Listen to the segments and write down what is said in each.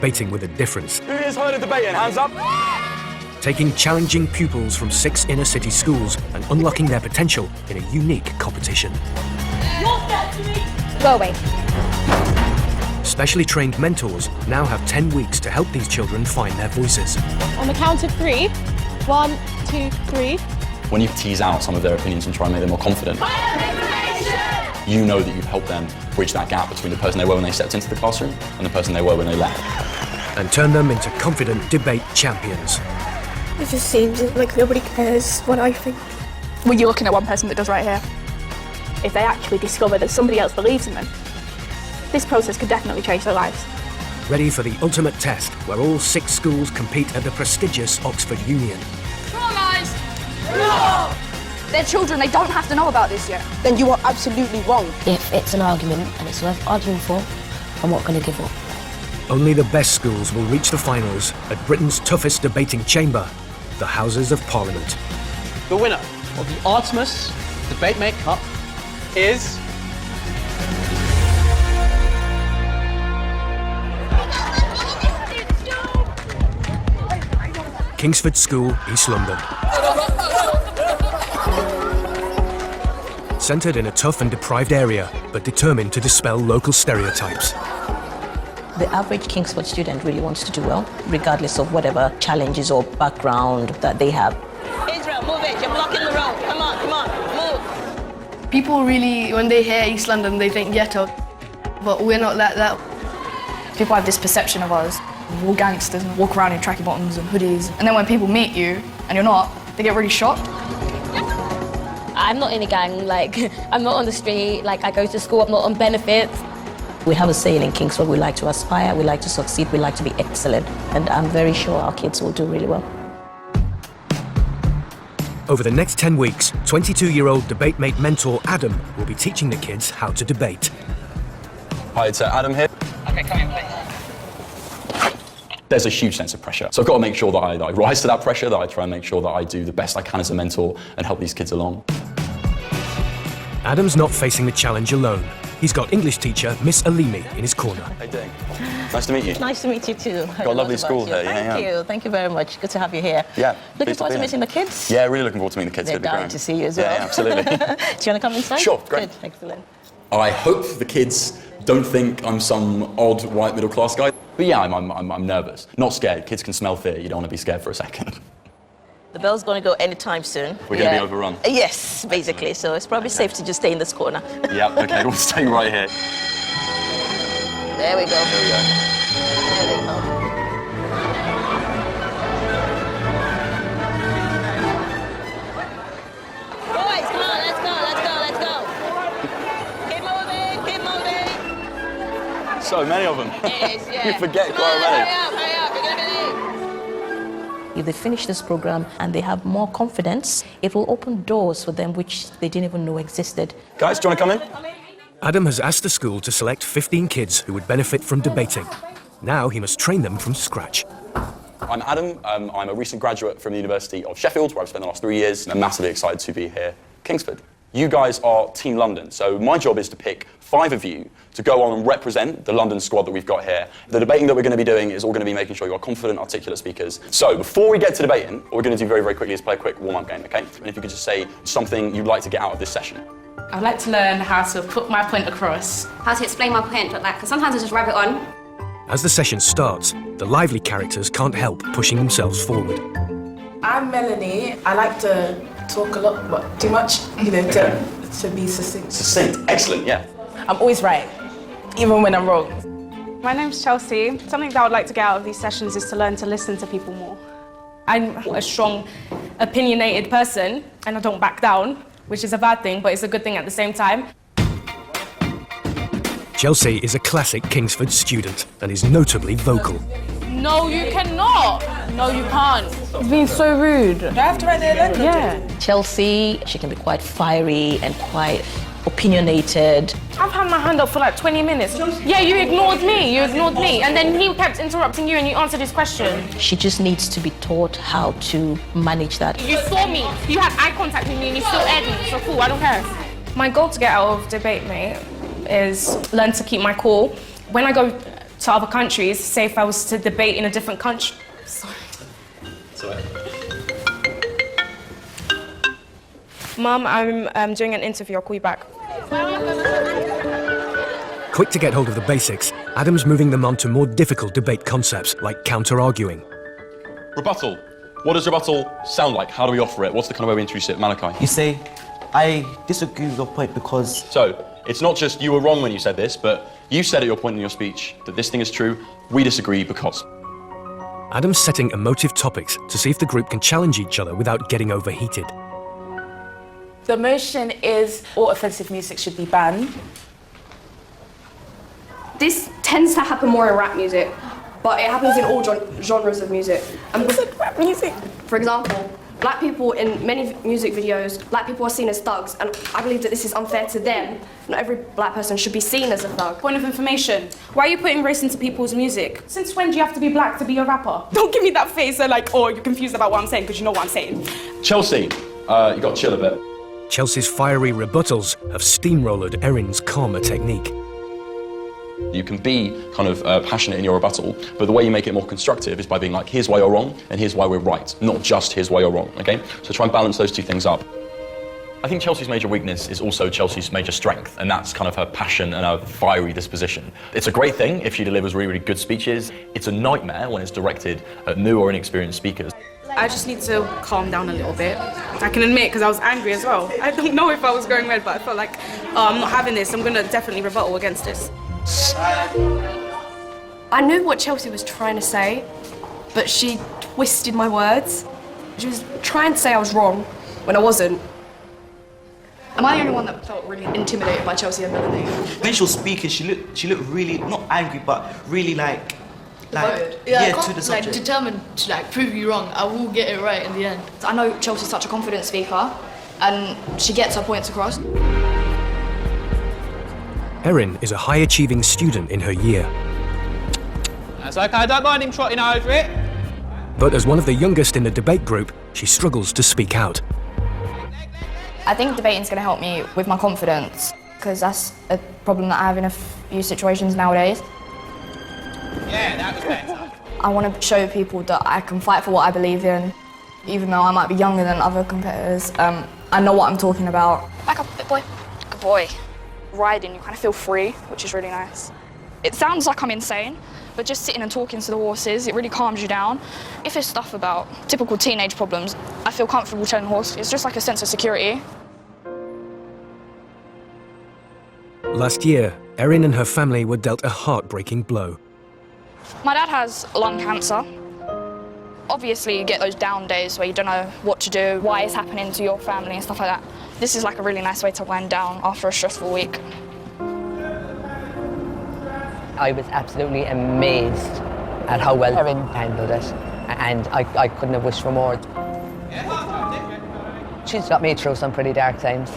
debating with a difference. Who here's heard of debating? Hands up. Taking challenging pupils from 6 inner-city schools and unlocking their potential in a unique competition. Go away. Specially trained mentors now have 10 weeks to help these children find their voices. On the count of 3. 1, 2, 3. When you tease out some of their opinions and try and make them more confident, you know that you've helped them bridge that gap between the person they were when they stepped into the classroom and the person they were when they left. And turn them into confident debate champions. It just seems like nobody cares what I think. Well, you're looking at one person that does right here. If they actually discover that somebody else believes in them, this process could definitely change their lives. Ready for the ultimate test, where all 6 schools compete at the prestigious Oxford Union. Come on, guys! No! They're children, they don't have to know about this yet. Then you are absolutely wrong. If it's an argument and it's worth arguing for, I'm not going to give up. Only the best schools will reach the finals at Britain's toughest debating chamber, the Houses of Parliament. The winner of the Artemis Debate Mate Cup is... Kingsford School, East London. Centred in a tough and deprived area, but determined to dispel local stereotypes. The average Kingsford student really wants to do well, regardless of whatever challenges or background that they have. Israel, move it. You're blocking the road. Come on, move. People really, when they hear East London, they think ghetto, but we're not like that. People have this perception of us. We're all gangsters and walk around in tracky bottoms and hoodies. And then when people meet you and you're not, they get really shocked. I'm not in a gang, I'm not on the street, I go to school, I'm not on benefits. We have a saying in Kingsford, we like to aspire, we like to succeed, we like to be excellent. And I'm very sure our kids will do really well. Over the next 10 weeks, 22-year-old debate mate mentor Adam will be teaching the kids how to debate. Hi, it's Adam here. Okay, come in, please. There's a huge sense of pressure. So I've got to make sure that I rise to that pressure, that I try and make sure that I do the best I can as a mentor and help these kids along. Adam's not facing the challenge alone. He's got English teacher Miss Alimi in his corner. How you doing? Nice to meet you. Nice to meet you too. Got a lovely school here. Thank you very much. Good to have you here. Yeah. Looking forward to meeting the kids? Yeah, really looking forward to meeting the kids. They're dying to see you as well. Yeah, absolutely. Do you want to come inside? Sure, great. Good, excellent. I hope the kids don't think I'm some odd white middle class guy. But yeah, I'm nervous. Not scared. Kids can smell fear. You don't want to be scared for a second. The bell's going to go anytime soon. We're going to be overrun. Yes, basically. So it's probably safe to just stay in this corner. Yeah, okay, we'll stay right here. There we go. There we go. There we go. Boys, come on, let's go. Keep moving. So many of them. It is, yeah. You forget Come quite on, many. hurry up, you're going to be late. If they finish this program and they have more confidence, it will open doors for them which they didn't even know existed. Guys, do you want to come in? Adam has asked the school to select 15 kids who would benefit from debating. Now he must train them from scratch. I'm Adam. I'm a recent graduate from the University of Sheffield, where I've spent the last 3 years, and I'm massively excited to be here, Kingsford. You guys are Team London, so my job is to pick 5 of you to go on and represent the London squad that we've got here. The debating that we're going to be doing is all going to be making sure you're confident, articulate speakers. So before we get to debating, what we're going to do very, very quickly is play a quick warm-up game, okay? And if you could just say something you'd like to get out of this session. I'd like to learn how to put my point across. How to explain my point, because sometimes I just rub it on. As the session starts, the lively characters can't help pushing themselves forward. I'm Melanie. I like to talk a lot, but too much, to be succinct. Succinct, excellent, yeah. I'm always right, even when I'm wrong. My name's Chelsea. Something that I would like to get out of these sessions is to learn to listen to people more. I'm a strong, opinionated person, and I don't back down, which is a bad thing, but it's a good thing at the same time. Chelsea is a classic Kingsford student and is notably vocal. No, you cannot. No, you can't. It's been so rude. Do I have to write the letter? Yeah. Chelsea, she can be quite fiery and quite opinionated. I've had my hand up for like 20 minutes. Yeah, you ignored me, and then he kept interrupting you and you answered his question. She just needs to be taught how to manage that. You saw me, you had eye contact with me and you still aired me, so cool, I don't care. My goal to get out of debate, mate, is learn to keep my cool. When I go to other countries. Say if I was to debate in a different country. Sorry. Mum, I'm doing an interview. I'll call you back. Quick to get hold of the basics, Adam's moving them on to more difficult debate concepts like counter-arguing. Rebuttal. What does rebuttal sound like? How do we offer it? What's the kind of way we introduce it? Malachi? You say, I disagree with your point because... So, it's not just you were wrong when you said this, but you said at your point in your speech that this thing is true, we disagree because... Adam's setting emotive topics to see if the group can challenge each other without getting overheated. The motion is all offensive music should be banned. This tends to happen more in rap music, but it happens in all genres of music. Rap music? For example, black people in many music videos, black people are seen as thugs, and I believe that this is unfair to them. Not every black person should be seen as a thug. Point of information. Why are you putting race into people's music? Since when do you have to be black to be a rapper? Don't give me that face like, oh, you're confused about what I'm saying, because you know what I'm saying. Chelsea, you got to chill a bit. Chelsea's fiery rebuttals have steamrollered Erin's calmer technique. You can be kind of passionate in your rebuttal, but the way you make it more constructive is by being like, here's why you're wrong, and here's why we're right, not just here's why you're wrong, okay? So try and balance those two things up. I think Chelsea's major weakness is also Chelsea's major strength, and that's kind of her passion and her fiery disposition. It's a great thing if she delivers really, really good speeches. It's a nightmare when it's directed at new or inexperienced speakers. I just need to calm down a little bit. I can admit, because I was angry as well. I don't know if I was going red, but I felt like, oh, I'm not having this. I'm going to definitely rebuttal against this. I knew what Chelsea was trying to say, but she twisted my words. She was trying to say I was wrong when I wasn't. Am I the only one that felt really intimidated by Chelsea and Melanie? When she was speaking, she looked really, not angry, but really like yeah, to the subject. Determined to prove you wrong. I will get it right in the end. I know Chelsea's such a confident speaker, and she gets her points across. Erin is a high-achieving student in her year. That's okay, I don't mind him trotting over it. But as one of the youngest in the debate group, she struggles to speak out. I think debating's going to help me with my confidence, because that's a problem that I have in a few situations nowadays. Yeah, that was better. I want to show people that I can fight for what I believe in, even though I might be younger than other competitors. I know what I'm talking about. Back up a bit, boy. Good boy. Riding, you kind of feel free, which is really nice. It sounds like I'm insane, but just sitting and talking to the horses, it really calms you down. If it's stuff about typical teenage problems, I feel comfortable telling the horse. It's just like a sense of security. Last year, Erin and her family were dealt a heartbreaking blow. My dad has lung cancer. Obviously, you get those down days where you don't know what to do, why it's happening to your family and stuff like that. This is like a really nice way to wind down after a stressful week. I was absolutely amazed at how well Erin handled it, and I couldn't have wished for more. She's got me through some pretty dark times.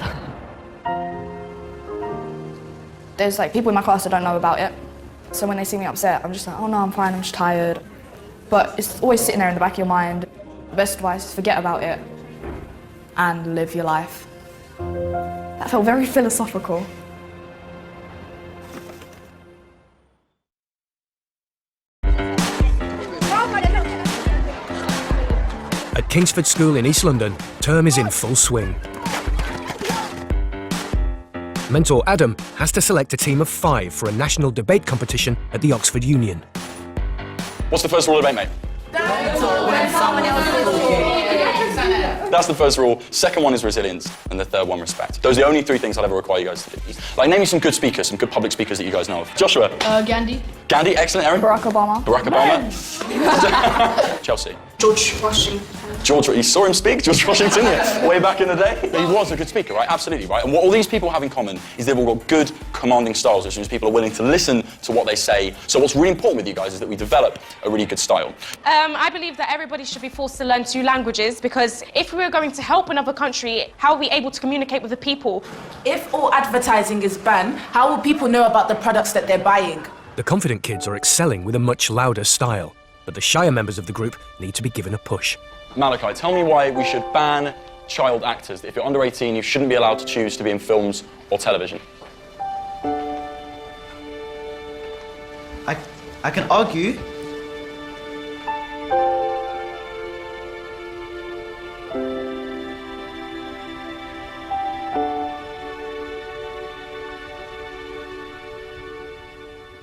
There's people in my class that don't know about it, so when they see me upset, I'm just like, oh no, I'm fine, I'm just tired. But it's always sitting there in the back of your mind. The best advice is forget about it and live your life. That felt very philosophical. At Kingsford School in East London, term is in full swing. Mentor Adam has to select a team of 5 for a national debate competition at the Oxford Union. What's the first rule of debate, mate? That's the first rule. Second one is resilience, and the third one, respect. Those are the only 3 things I'll ever require you guys to do. Name me some good speakers, some good public speakers that you guys know of. Joshua? Gandhi. Gandhi, excellent. Erin? Barack Obama. Barack Obama. Chelsea? George Washington. George, you saw him speak, George Washington, way back in the day. He was a good speaker, right? Absolutely, right? And what all these people have in common is they've all got good, commanding styles, which means people are willing to listen to what they say. So what's really important with you guys is that we develop a really good style. I believe that everybody should be forced to learn 2 languages, because if we were going to help another country, how are we able to communicate with the people? If all advertising is banned, how will people know about the products that they're buying? The confident kids are excelling with a much louder style, but the shyer members of the group need to be given a push. Malachi, tell me why we should ban child actors. If you're under 18, you shouldn't be allowed to choose to be in films or television. I can argue.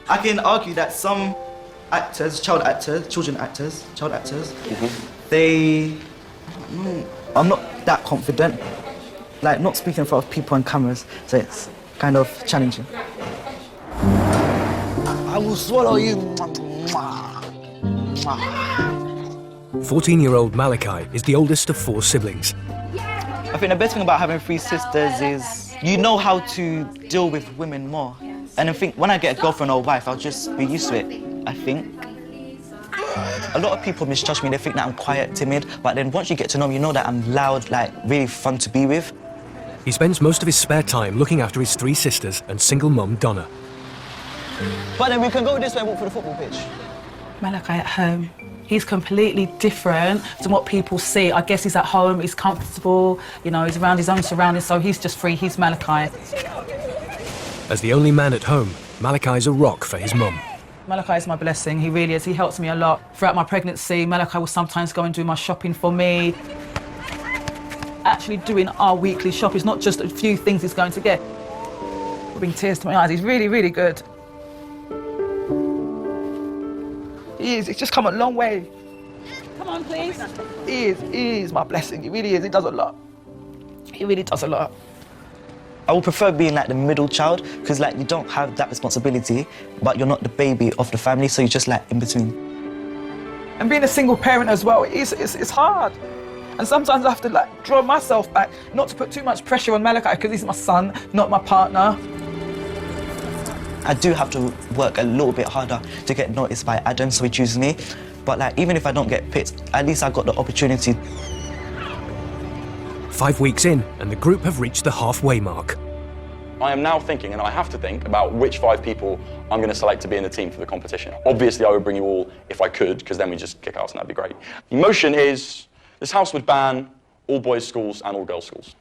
I can argue that some actors, child actors, I'm not that confident. Like, not speaking in front of people and cameras, so it's kind of challenging. I will swallow you. 14-year-old Malachi is the oldest of 4 siblings. I think the best thing about having 3 sisters is you know how to deal with women more. And I think when I get a girlfriend or wife, I'll just be used to it, I think. A lot of people misjudge me, they think that I'm quiet, timid, but then once you get to know me, you know that I'm loud, like, really fun to be with. He spends most of his spare time looking after his 3 sisters and single mum Donna. But then we can go this way and walk for the football pitch. Malachi at home. He's completely different to what people see. I guess he's at home, he's comfortable, you know, he's around his own surroundings, so he's just free, he's Malachi. As the only man at home, Malachi's a rock for his mum. Malachi is my blessing, he really is. He helps me a lot. Throughout my pregnancy, Malachi will sometimes go and do my shopping for me. Actually doing our weekly shop is not just a few things he's going to get. It'll bring tears to my eyes. He's really, really good. He is. He's just come a long way. Come on, please. He is my blessing. He really is. He does a lot. He really does a lot. I would prefer being like the middle child, because like you don't have that responsibility, but you're not the baby of the family, so you're just like in between. And being a single parent as well, it's hard. And sometimes I have to like draw myself back, not to put too much pressure on Malachi, because he's my son, not my partner. I do have to work a little bit harder to get noticed by Adam, so he chooses me. But like, even if I don't get picked, at least I got the opportunity. 5 weeks in, and the group have reached the halfway mark. I am now thinking, and I have to think, about which 5 people I'm going to select to be in the team for the competition. Obviously, I would bring you all if I could, because then we just kick ass and that'd be great. The motion is, this house would ban all boys' schools and all girls' schools.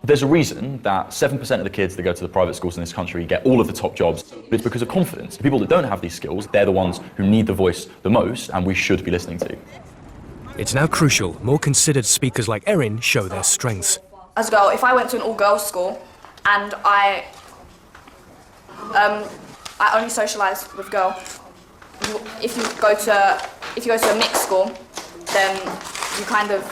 There's a reason that 7% of the kids that go to the private schools in this country get all of the top jobs. It's because of confidence. The people that don't have these skills, they're the ones who need the voice the most, and we should be listening to. It's now crucial more considered speakers like Erin show their strengths. As a girl, if I went to an all-girls school and I only socialise with girls, if you go to a mixed school, then you kind of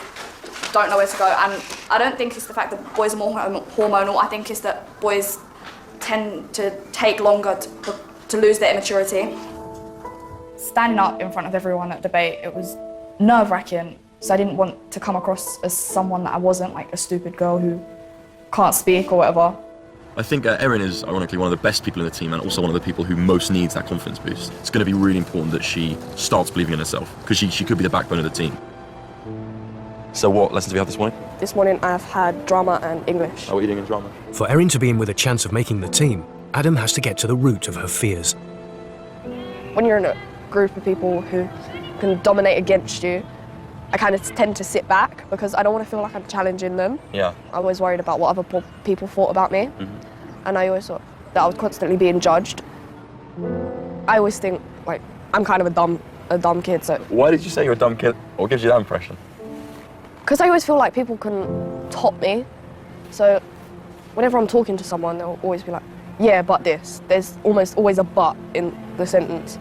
don't know where to go. And I don't think it's the fact that boys are more hormonal. I think it's that boys tend to take longer to lose their immaturity. Standing up in front of everyone at debate, it was nerve-wracking, so I didn't want to come across as someone that I wasn't, like a stupid girl who can't speak or whatever. I think Erin is, ironically, one of the best people in the team and also one of the people who most needs that confidence boost. It's going to be really important that she starts believing in herself, because she could be the backbone of the team. So what lessons have you had this morning? This morning I've had drama and English. Oh, what are you doing in drama? For Erin to be in with a chance of making the team, Adam has to get to the root of her fears. When you're in a group of people who can dominate against you, I kind of tend to sit back because I don't want to feel like I'm challenging them. Yeah. I'm always worried about what other people thought about me. And I always thought that I was constantly being judged. I always think, like, I'm kind of a dumb kid, so... Why did you say you're a dumb kid? What gives you that impression? Because I always feel like people can top me. So whenever I'm talking to someone, they'll always be like, yeah, but this. There's almost always a but in the sentence.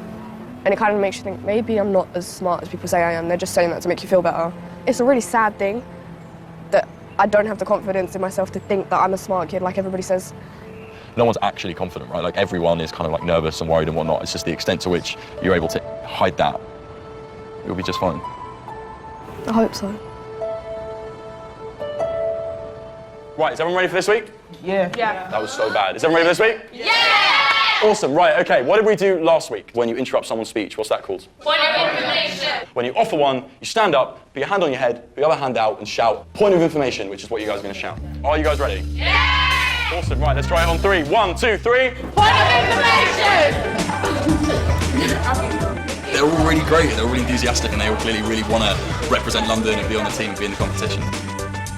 And it kind of makes you think, maybe I'm not as smart as people say I am. They're just saying that to make you feel better. It's a really sad thing that I don't have the confidence in myself to think that I'm a smart kid like everybody says. No one's actually confident, right? Like, everyone is kind of like nervous and worried and whatnot. It's just the extent to which you're able to hide that. You'll be just fine. I hope so. Right, is everyone ready for this week? Yeah. That was so bad. Is everyone ready for this week? Yeah! Awesome, right, okay. What did we do last week? When you interrupt someone's speech, what's that called? Point of information. When you offer one, you stand up, put your hand on your head, put your other hand out and shout, point of information, which is what you guys are going to shout. Are you guys ready? Yeah! Awesome, right, let's try it on 3. 1, 2, 3. Point of information. They're all really great, they're all really enthusiastic, and they all clearly really want to represent London and be on the team and be in the competition.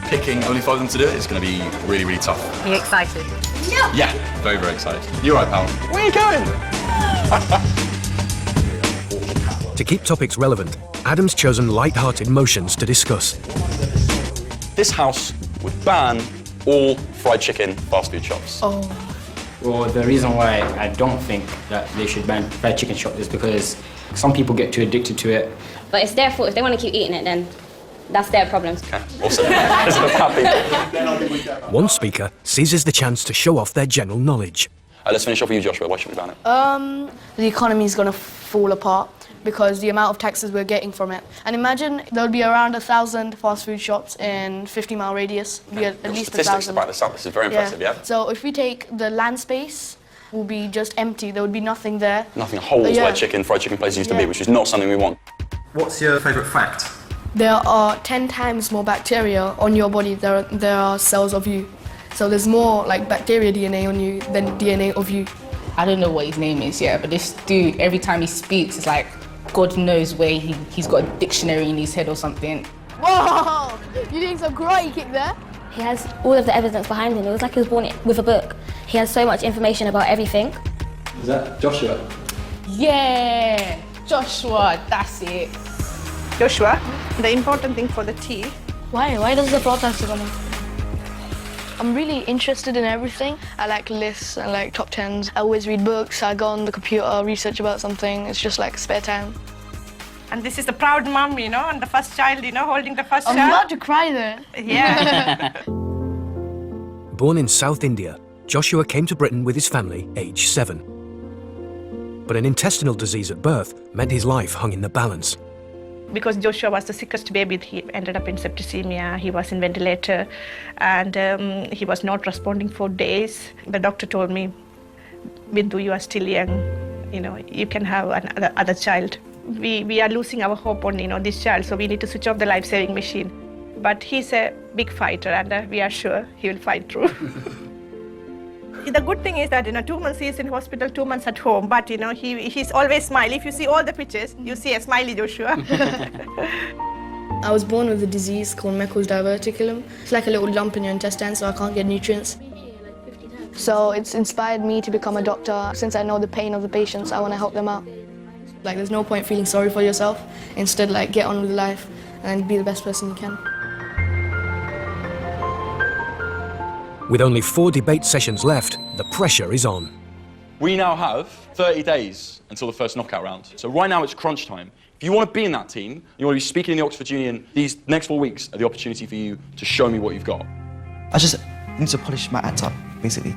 Picking only 5 of them to do it is going to be really, really tough. Are you excited? Yeah, very, very excited. You all right, pal? Where are you going? To keep topics relevant, Adam's chosen light-hearted motions to discuss. This house would ban all fried chicken fast food shops. Oh. Well, the reason why I don't think that they should ban fried chicken shops is because some people get too addicted to it. But it's their fault. If they want to keep eating it, then that's their problem. Okay, awesome. One speaker seizes the chance to show off their general knowledge. Let's finish off with you, Joshua. Why should we ban it? The economy is going to fall apart because the amount of taxes we're getting from it. And imagine there would be around 1,000 fast food shops in 50-mile radius. Be at least 1,000. Statistics to back this up. This is very impressive, yeah? So if we take the land space, will be just empty. There would be nothing there. Nothing, holes where fried chicken places used to be, which is not something we want. What's your favourite fact? There are 10 times more bacteria on your body than there are cells of you. So there's more like bacteria DNA on you than DNA of you. I don't know what his name is yet, but this dude, every time he speaks, it's like God knows where he's got a dictionary in his head or something. Whoa! You doing some karate kick there? He has all of the evidence behind him. It was like he was born with a book. He has so much information about everything. Is that Joshua? Yeah! Joshua, that's it. Joshua, the important thing for the tea. Why? Why does the plot have to come in? I'm really interested in everything. I like lists, I like top 10s. I always read books, I go on the computer, research about something. It's just like spare time. And this is the proud mum, you know, and the first child, you know, holding the first child. I'm about to cry there. Yeah. Born in South India, Joshua came to Britain with his family, aged 7. But an intestinal disease at birth meant his life hung in the balance. Because Joshua was the sickest baby, he ended up in septicemia, he was in ventilator, and he was not responding for days. The doctor told me, Bindu, you are still young, you know, you can have another child. We are losing our hope on, you know, this child, so we need to switch off the life-saving machine. But he's a big fighter, and we are sure he will fight through. The good thing is that, you know, 2 months he is in hospital, 2 months at home, but, you know, he's always smiling. If you see all the pictures, you see a smiley Joshua. I was born with a disease called Meckel's diverticulum. It's like a little lump in your intestine, so I can't get nutrients. So it's inspired me to become a doctor. Since I know the pain of the patients, I want to help them out. Like, there's no point feeling sorry for yourself. Instead, like, get on with life and be the best person you can. With only 4 debate sessions left, the pressure is on. We now have 30 days until the first knockout round. So right now it's crunch time. If you want to be in that team, you want to be speaking in the Oxford Union, these next 4 weeks are the opportunity for you to show me what you've got. I just need to polish my act up, basically.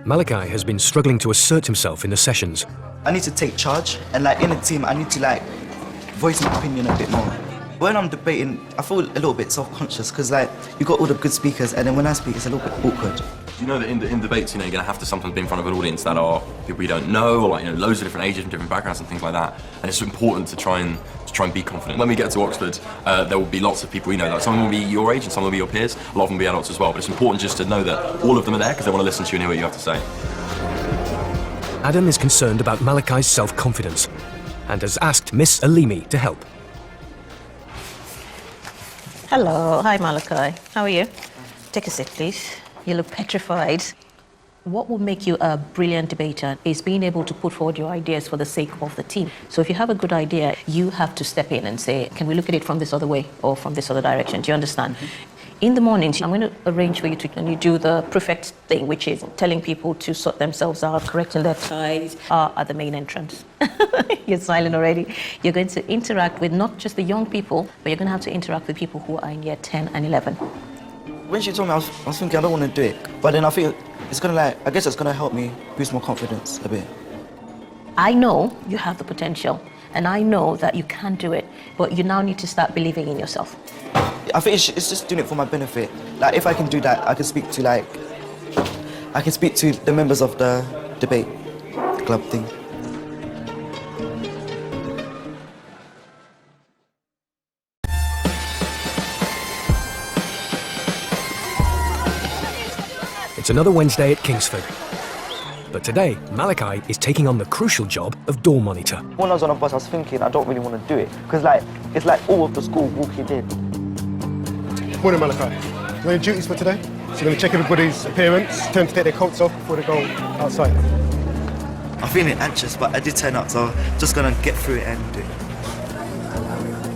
Malachi has been struggling to assert himself in the sessions. I need to take charge, and like in a team, I need to like voice my opinion a bit more. When I'm debating, I feel a little bit self-conscious because like you got all the good speakers, and then when I speak, it's a little bit awkward. You know that in debates, you know, you're going to have to sometimes be in front of an audience that are people you don't know, or like, you know, loads of different ages and different backgrounds and things like that. And it's important to try and be confident. When we get to Oxford, there will be lots of people, you know, like some will be your age and some will be your peers. A lot of them will be adults as well. But it's important just to know that all of them are there because they want to listen to you and hear what you have to say. Adam is concerned about Malachi's self-confidence and has asked Miss Alimi to help. Hello, hi Malachi. How are you? Take a seat, please. You look petrified. What will make you a brilliant debater is being able to put forward your ideas for the sake of the team. So if you have a good idea, you have to step in and say, can we look at it from this other way or from this other direction? Do you understand? In the mornings, I'm going to arrange for you to do the prefect thing, which is telling people to sort themselves out, correcting their ties at the main entrance. You're smiling already. You're going to interact with not just the young people, but you're going to have to interact with people who are in year 10 and 11. When she told me, I was thinking I don't want to do it, but then I think it's going to I guess it's going to help me boost my confidence a bit. I know you have the potential, and I know that you can do it, but you now need to start believing in yourself. I think it's just doing it for my benefit. Like, if I can do that, I can speak to the members of the debate club thing. It's another Wednesday at Kingsford. But today, Malachi is taking on the crucial job of door monitor. When I was on a bus, I was thinking I don't really want to do it because it's like all of the school walking in. Morning, Malachi. You're on duties for today? So you're going to check everybody's appearance, tell them to take their coats off before they go outside. I'm feeling anxious, but I did turn up, so just gonna get through it and do it.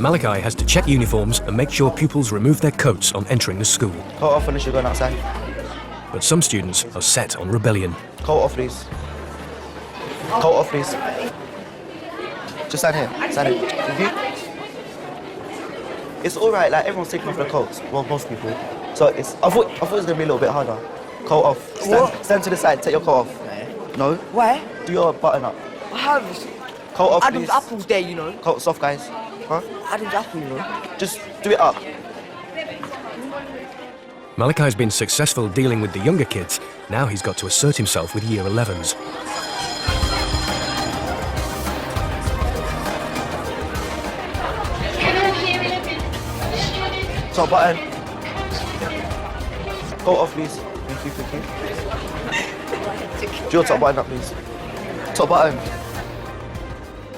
Malachi has to check uniforms and make sure pupils remove their coats on entering the school. Coat off unless you're going outside. But some students are set on rebellion. Coat off, please. Coat off, please. Just stand here. Stand here. With you. It's all right. Like everyone's taking off their coats. Well, most people. So it's. I thought it was gonna be a little bit harder. Coat off. Stand to the side. Take your coat off. No. Why? Do your button up. I have. Coat off, Adam's please. apple's there, you know. Coats off, guys. Huh? Adam's apple, you know. Just do it up. Malachi's been successful dealing with the younger kids. Now he's got to assert himself with Year 11s. Top button. Coat off, please. Thank you, thank you. Do your top button up, please. Top button.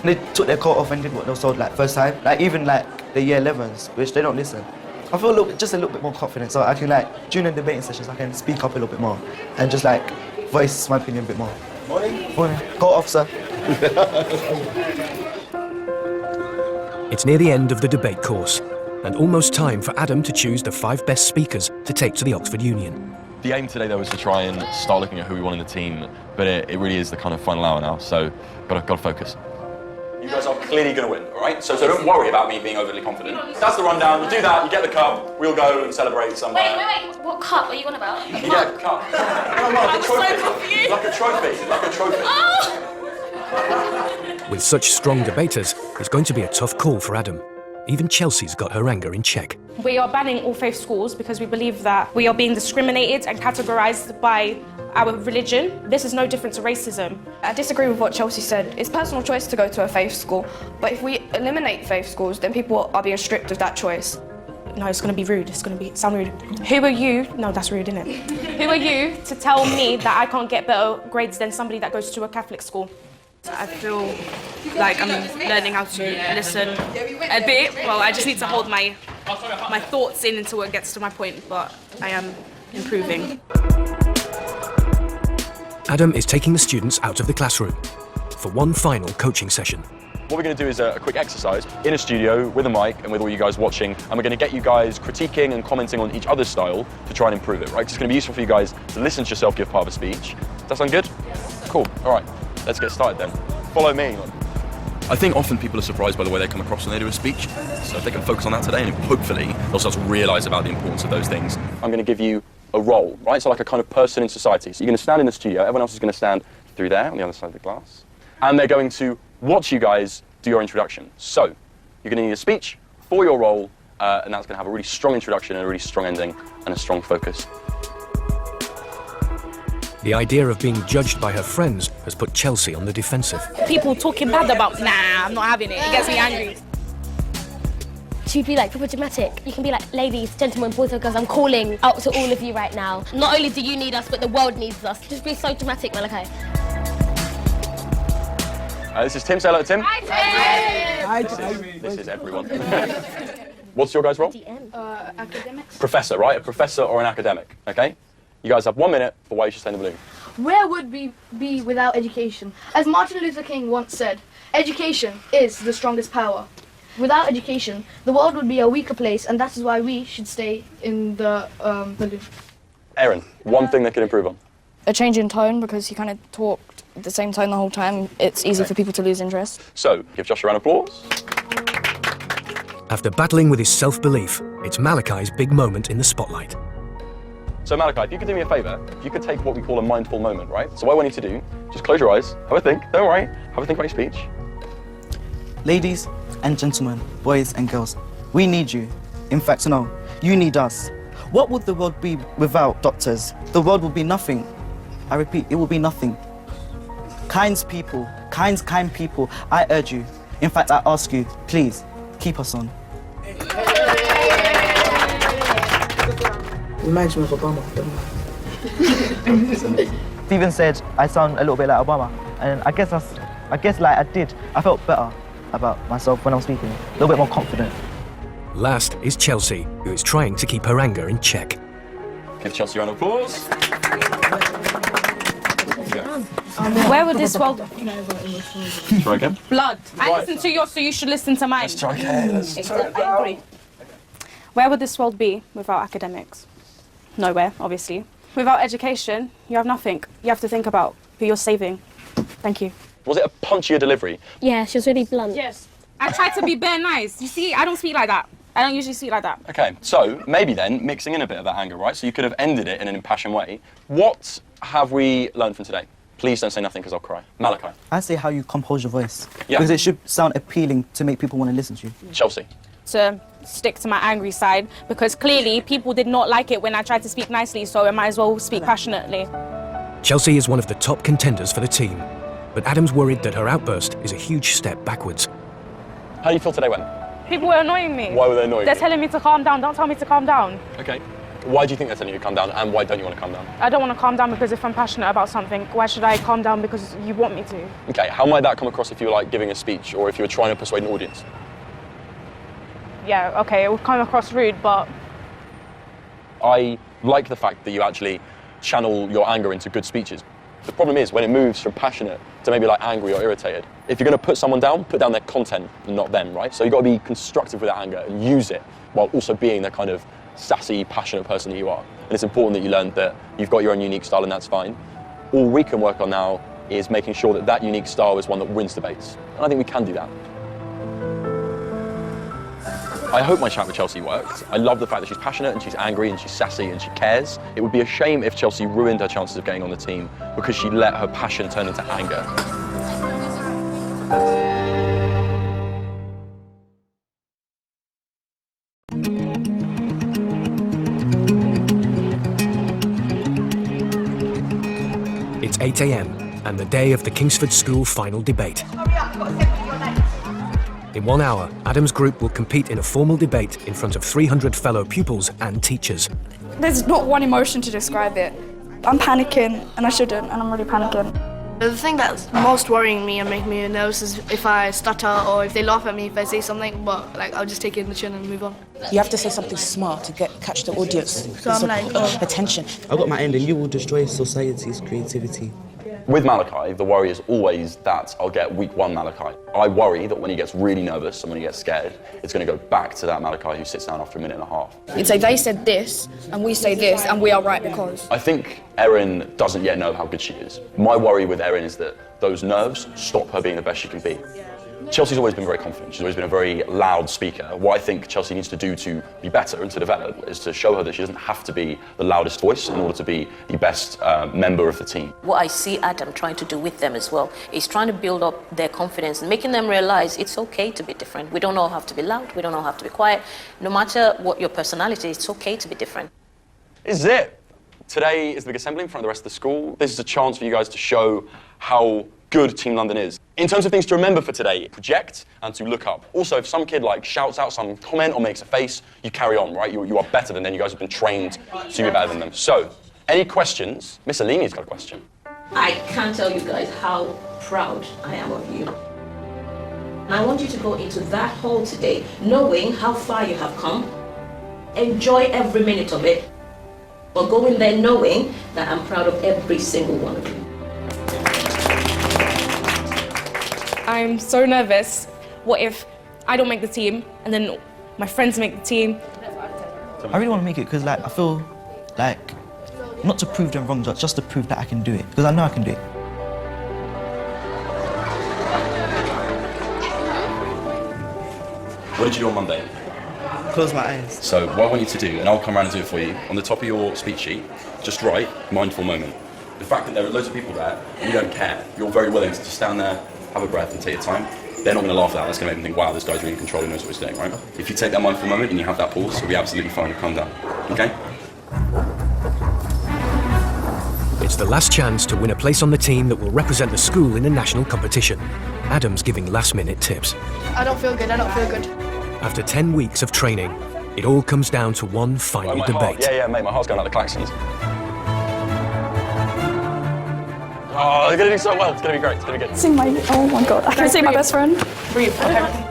They took their coat off and did what they were told, like, first time. Like, even, like, the Year 11s, which they don't listen. I feel just a little bit more confident, so I can, like, during the debating sessions, I can speak up a little bit more and just, like, voice my opinion a bit more. Morning. Morning. Coat off, sir. It's near the end of the debate course, and almost time for Adam to choose the 5 best speakers to take to the Oxford Union. The aim today, though, was to try and start looking at who we want in the team, but it really is the kind of final hour now, so got to focus. You guys are clearly going to win, all right? So don't worry about me being overly confident. That's the rundown. You do that, you get the cup, we'll go and celebrate somewhere. Wait. What cup are you on about? You get a cup. Like a trophy. Like a trophy. With such strong debaters, it's going to be a tough call for Adam. Even Chelsea's got her anger in check. We are banning all faith schools because we believe that we are being discriminated and categorised by our religion. This is no different to racism. I disagree with what Chelsea said. It's personal choice to go to a faith school, but if we eliminate faith schools, then people are being stripped of that choice. No, it's going to be rude. It's going to sound rude. Who are you? No, that's rude, isn't it? Who are you to tell me that I can't get better grades than somebody that goes to a Catholic school? I feel like I'm learning how to listen a bit. Well, I just need to hold my thoughts in until it gets to my point, but I am improving. Adam is taking the students out of the classroom for one final coaching session. What we're going to do is a quick exercise in a studio with a mic and with all you guys watching, and we're going to get you guys critiquing and commenting on each other's style to try and improve it, right? 'Cause it's going to be useful for you guys to listen to yourself give part of a speech. Does that sound good? Cool. All right, let's get started then. Follow me. I think often people are surprised by the way they come across when they do a speech, so if they can focus on that today, and hopefully they'll start to realise about the importance of those things. I'm going to give you a role, right? So like a kind of person in society. So you're going to stand in the studio, everyone else is going to stand through there on the other side of the glass, and they're going to watch you guys do your introduction. So you're going to need a speech for your role, and that's going to have a really strong introduction and a really strong ending and a strong focus. The idea of being judged by her friends has put Chelsea on the defensive. People talking bad about, nah, I'm not having it. It gets me angry. Should be like proper dramatic. You can be like, ladies, gentlemen, boys and girls, I'm calling out to all of you right now. Not only do you need us, but the world needs us. Just be so dramatic, Malachi. This is Tim. Say hello to Tim. Hi, Tim. This is everyone. What's your guys' role? Academics. Professor, right? A professor or an academic, okay? You guys have 1 minute for why you should stay in the balloon. Where would we be without education? As Martin Luther King once said, education is the strongest power. Without education, the world would be a weaker place, and that is why we should stay in the balloon. Erin, one thing they could improve on. A change in tone, because he kind of talked at the same tone the whole time. It's easy for people to lose interest. So, give Josh a round of applause. After battling with his self-belief, it's Malachi's big moment in the spotlight. So Malachi, if you could do me a favour, if you could take what we call a mindful moment, right? So what I want you to do, just close your eyes, have a think, don't worry, have a think about your speech. Ladies and gentlemen, boys and girls, we need you. In fact, no, you need us. What would the world be without doctors? The world would be nothing. I repeat, it will be nothing. Kind people, I urge you. In fact, I ask you, please, keep us on. Reminds me of Obama, don't I? Stephen said I sound a little bit like Obama, and I guess I did. I felt better about myself when I was speaking, a little bit more confident. Last is Chelsea, who is trying to keep her anger in check. Give Chelsea a round of applause. go. Where would this world... Try again. Blood. I listen to yours, so you should listen to mine. Let's try again. Let's try it I agree. Where would this world be without academics? Nowhere, obviously. Without education, you have nothing. You have to think about who you're saving. Thank you. Was it a punchier delivery? Yeah, she was really blunt. Yes. I tried to be bare nice. You see, I don't speak like that. I don't usually speak like that. Okay, so maybe then mixing in a bit of that anger, right? So you could have ended it in an impassioned way. What have we learned from today? Please don't say nothing because I'll cry. Malachi. I say how you compose your voice. Yeah. Because it should sound appealing to make people want to listen to you. Chelsea. To stick to my angry side, because clearly people did not like it when I tried to speak nicely, so I might as well speak passionately. Chelsea is one of the top contenders for the team, but Adam's worried that her outburst is a huge step backwards. How do you feel today went? People were annoying me. Why were they annoying They're you? telling me to calm down. Don't tell me to calm down. Okay. Why do you think they're telling you to calm down, and why don't you want to calm down? I don't want to calm down because if I'm passionate about something, why should I calm down because you want me to? Okay, how might that come across if you were like giving a speech or if you were trying to persuade an audience? Yeah, okay, it would come across rude, but... I like the fact that you actually channel your anger into good speeches. The problem is when it moves from passionate to maybe like angry or irritated. If you're going to put someone down, put down their content and not them, right? So you've got to be constructive with that anger and use it while also being the kind of sassy, passionate person that you are. And it's important that you learn that you've got your own unique style and that's fine. All we can work on now is making sure that that unique style is one that wins debates. And I think we can do that. I hope my chat with Chelsea worked. I love the fact that she's passionate and she's angry and she's sassy and she cares. It would be a shame if Chelsea ruined her chances of getting on the team because she let her passion turn into anger. It's 8 a.m. and the day of the Kingsford School final debate. In 1 hour, Adam's group will compete in a formal debate in front of 300 fellow pupils and teachers. There's not one emotion to describe it. I'm panicking, and I shouldn't, and I'm really panicking. The thing that's most worrying me and making me nervous is if I stutter or if they laugh at me if I say something, but like I'll just take it in the chin and move on. You have to say something smart to catch the audience. So I'm like, attention. I got my end, and you will destroy society's creativity. With Malachi, the worry is always that I'll get week one Malachi. I worry that when he gets really nervous and when he gets scared, it's going to go back to that Malachi who sits down after a minute and a half. You'd say they said this, and we say this, and we are right because. I think Erin doesn't yet know how good she is. My worry with Erin is that those nerves stop her being the best she can be. Chelsea's always been very confident. She's always been a very loud speaker. What I think Chelsea needs to do to be better and to develop is to show her that she doesn't have to be the loudest voice in order to be the best member of the team. What I see Adam trying to do with them as well is trying to build up their confidence and making them realize it's okay to be different. We don't all have to be loud. We don't all have to be quiet. No matter what your personality is, it's okay to be different. This is it. Today is the big assembly in front of the rest of the school. This is a chance for you guys to show how good Team London is. In terms of things to remember for today, project and to look up. Also, if some kid like shouts out some comment or makes a face, you carry on, right? You are better than them. You guys have been trained to be better than them. So, any questions? Miss Alini's got a question. I can't tell you guys how proud I am of you. And I want you to go into that hall today knowing how far you have come. Enjoy every minute of it. But go in there knowing that I'm proud of every single one of you. I'm so nervous. What if I don't make the team and then my friends make the team? I really want to make it because like I feel like not to prove them wrong, just to prove that I can do it because I know I can do it. What did you do on Monday? Close my eyes. So what I want you to do, and I'll come around and do it for you, on the top of your speech sheet, just write mindful moment. The fact that there are loads of people there and you don't care, you're very willing to just stand there, have a breath and take your time. They're not going to laugh at that. That's going to make them think, wow, this guy's really in control, he knows what he's doing, right? If you take that mindful moment and you have that pause, it'll be absolutely fine. Calm down, okay? It's the last chance to win a place on the team that will represent the school in a national competition. Adam's giving last-minute tips. I don't feel good, I don't feel good. After 10 weeks of training, it all comes down to one final my debate. Heart, yeah, mate, my heart's going like the klaxons. Oh, they're going to do so well. It's going to be great. It's going to be good. See my, oh my god, I can see my best friend. Breathe, okay.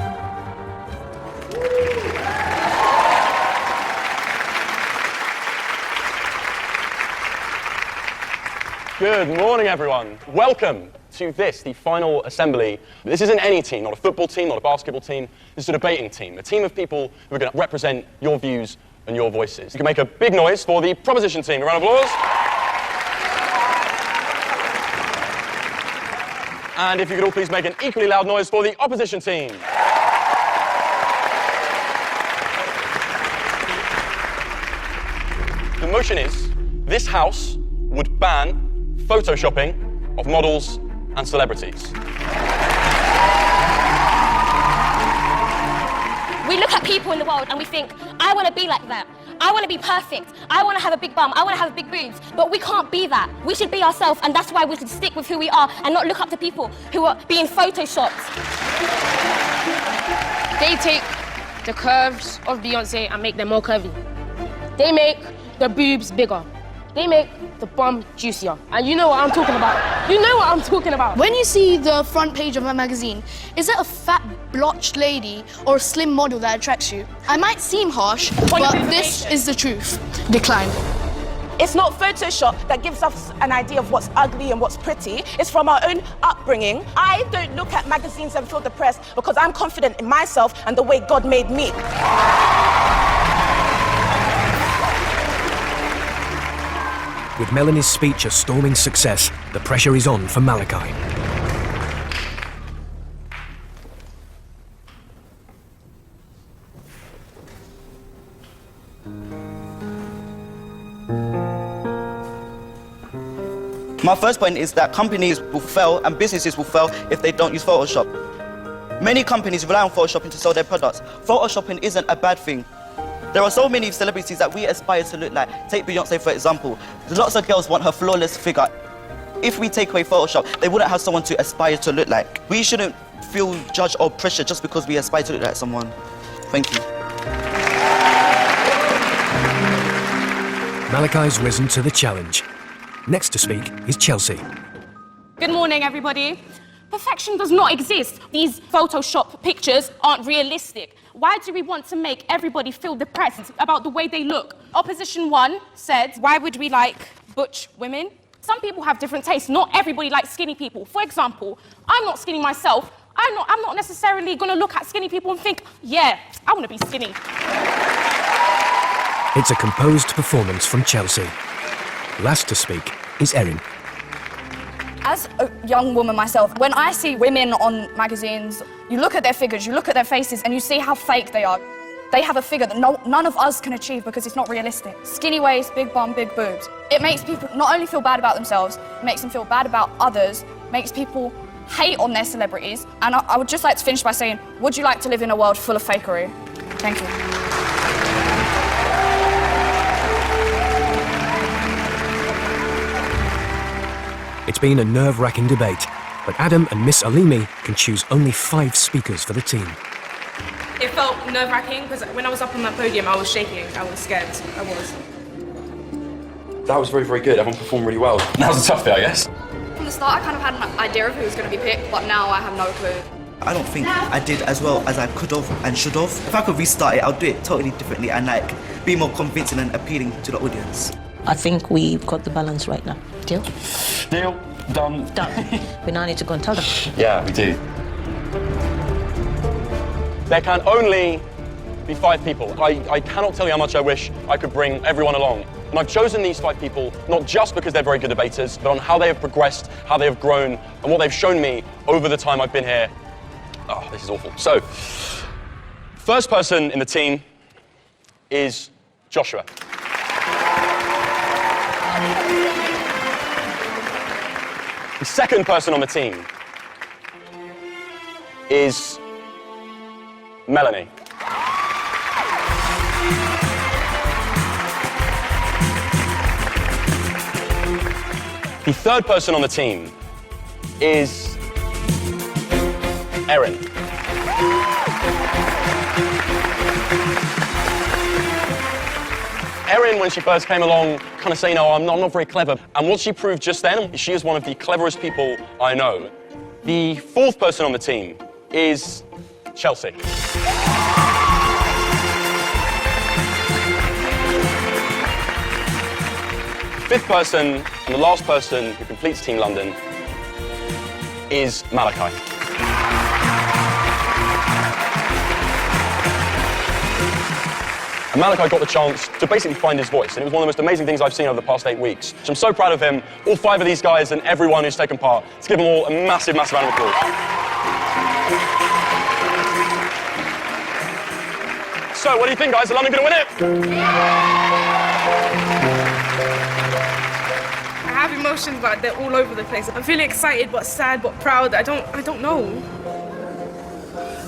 Good morning, everyone. Welcome to this, the final assembly. This isn't any team, not a football team, not a basketball team. This is a debating team, a team of people who are going to represent your views and your voices. You can make a big noise for the proposition team. A round of applause. And if you could all please make an equally loud noise for the opposition team. The motion is, this House would ban photoshopping of models and celebrities. We look at people in the world and we think, I want to be like that. I want to be perfect. I want to have a big bum. I want to have big boobs. But we can't be that. We should be ourselves, and that's why we should stick with who we are and not look up to people who are being photoshopped. They take the curves of Beyonce and make them more curvy. They make the boobs bigger. They make the bum juicier. And you know what I'm talking about. You know what I'm talking about. When you see the front page of a magazine, is it a fat, blotched lady or a slim model that attracts you? I might seem harsh, but this is the truth. Decline. It's not Photoshop that gives us an idea of what's ugly and what's pretty. It's from our own upbringing. I don't look at magazines and feel depressed because I'm confident in myself and the way God made me. With Melanie's speech a storming success, the pressure is on for Malachi. My first point is that companies will fail and businesses will fail if they don't use Photoshop. Many companies rely on Photoshopping to sell their products. Photoshopping isn't a bad thing. There are so many celebrities that we aspire to look like. Take Beyonce, for example. Lots of girls want her flawless figure. If we take away Photoshop, they wouldn't have someone to aspire to look like. We shouldn't feel judged or pressured just because we aspire to look like someone. Thank you. Malachi's risen to the challenge. Next to speak is Chelsea. Good morning, everybody. Perfection does not exist. These Photoshop pictures aren't realistic. Why do we want to make everybody feel depressed about the way they look? Opposition 1 said, why would we like butch women? Some people have different tastes. Not everybody likes skinny people. For example, I'm not skinny myself. I'm not necessarily going to look at skinny people and think, yeah, I want to be skinny. It's a composed performance from Chelsea. Last to speak is Erin. As a young woman myself, when I see women on magazines, you look at their figures, you look at their faces, and you see how fake they are. They have a figure that none of us can achieve because it's not realistic. Skinny waist, big bum, big boobs. It makes people not only feel bad about themselves, it makes them feel bad about others, makes people hate on their celebrities. And I would just like to finish by saying, would you like to live in a world full of fakery? Thank you. It's been a nerve-wracking debate, but Adam and Miss Alimi can choose only 5 speakers for the team. It felt nerve-wracking because when I was up on that podium, I was shaking. I was scared. I was. That was very, very good. Everyone performed really well. That was a tough bit, I guess. From the start, I kind of had an idea of who was going to be picked, but now I have no clue. I don't think I did as well as I could have and should have. If I could restart it, I'll do it totally differently and be more convincing and appealing to the audience. I think we've got the balance right now. Deal? Deal. Done. Done. We now need to go and tell them. Yeah, we do. There can only be 5 people. I cannot tell you how much I wish I could bring everyone along. And I've chosen these 5 people not just because they're very good debaters, but on how they have progressed, how they have grown, and what they've shown me over the time I've been here. Oh, this is awful. So, first person in the team is Joshua. The second person on the team is Melanie. The third person on the team is Erin. Erin, when she first came along, kind of saying, "No, I'm not very clever." And what she proved just then, she is one of the cleverest people I know. The fourth person on the team is Chelsea. Fifth person And the last person who completes Team London is Malachi. And Malachi got the chance to basically find his voice, and it was one of the most amazing things I've seen over the past 8 weeks. So I'm so proud of him, all 5 of these guys and everyone who's taken part. Let's give them all a massive, massive round of applause. So, what do you think, guys? Are London going to win it? I have emotions, but they're all over the place. I'm feeling excited, but sad, but proud. I don't know.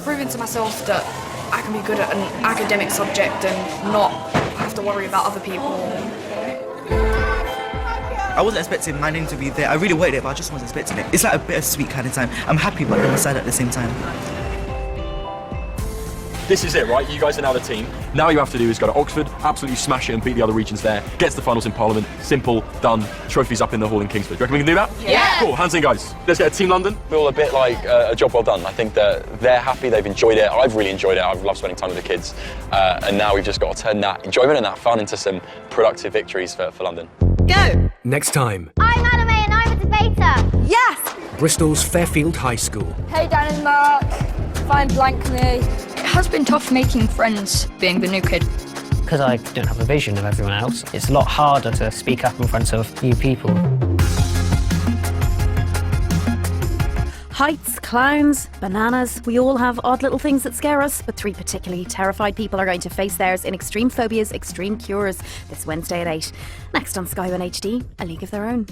Proving to myself that I can be good at an academic subject and not have to worry about other people. I wasn't expecting my name to be there. I really wanted it, but I just wasn't expecting it. It's like a bittersweet kind of time. I'm happy, but I'm sad at the same time. This is it, right? You guys are now the team. Now all you have to do is go to Oxford, absolutely smash it and beat the other regions there. Get to the finals in Parliament. Simple, done. Trophies up in the hall in Kingsford. Do you reckon we can do that? Yeah. Cool, hands in, guys. Let's get a Team London. Feel a bit like a job well done. I think that they're happy, they've enjoyed it. I've really enjoyed it. I've loved spending time with the kids. And now we've just got to turn that enjoyment and that fun into some productive victories for London. Go! Next time, I'm Anime and I'm a debater. Yes! Bristol's Fairfield High School. Hey, Dan and Mark. Fine blank me. It has been tough making friends being the new kid. Because I don't have a vision of everyone else, it's a lot harder to speak up in front of new people. Heights, clowns, bananas, we all have odd little things that scare us, but 3 particularly terrified people are going to face theirs in Extreme Phobias, Extreme Cures this Wednesday at 8. Next on Sky 1 HD, A League of Their Own.